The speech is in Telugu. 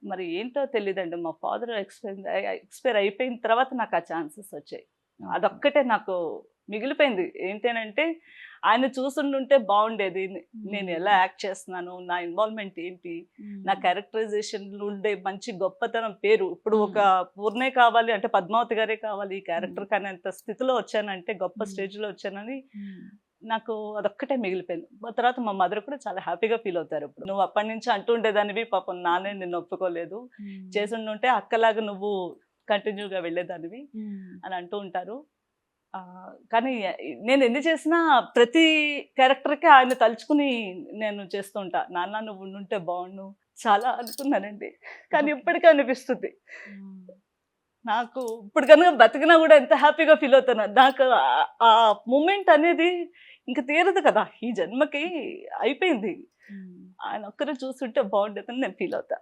మరి ఏంటో తెలీదండి. మా ఫాదర్ ఎక్స్‌పైర్ అయిపోయిన తర్వాత నాకు ఆ ఛాన్సెస్ వచ్చాయి. అదొక్కటే నాకు మిగిలిపోయింది. ఏంటనంటే ఆయన చూసుండుంటే బావుండేది. నేను ఎలా యాక్ట్ చేస్తున్నాను, నా ఇన్వాల్వ్‌మెంట్ ఏంటి, నా క్యారెక్టరైజేషన్‌లో ఉండే మంచి గొప్పతనం పేరు. ఇప్పుడు ఒక పూర్ణే కావాలి అంటే పద్మావతి గారే కావాలి ఈ క్యారెక్టర్ అనేంత స్థితిలో వచ్చానంటే, గొప్ప స్టేజ్‌లో వచ్చానని నాకు అదొక్కటే మిగిలిపోయింది. తర్వాత మా మదర్ కూడా చాలా హ్యాపీగా ఫీల్ అవుతారు ఇప్పుడు. "నువ్వు అప్పటినుంచి అంటూ ఉండేదానివి, పాపం నాన్నే నిన్ను ఒప్పుకోలేదు. చేసుండుంటే అక్కలాగా నువ్వు కంటిన్యూగా వెళ్ళేదానివి" అని అంటూ ఉంటారు. కానీ నేను ఎన్ని చేసినా ప్రతి క్యారెక్టర్‌కి ఆయన తలుచుకుని నేను చేస్తూ ఉంటా. నాన్న నువ్వు ఉండుంటే బావుండు. చాలా అనుకున్నానండి. కానీ ఇప్పటికీ అనిపిస్తుంది. నాకు ఇప్పుడు గనుక బతికినా గూడా ఎంత హ్యాపీగా ఫీల్ అవుతానో. నాకు ఆ మూమెంట్ అనేది ఇంక తీరదు కదా! ఈ జన్మకి అయిపోయింది. ఆయన ఒక్కరే చూస్తుంటే బావుండేదని నేను ఫీల్ అవుతా.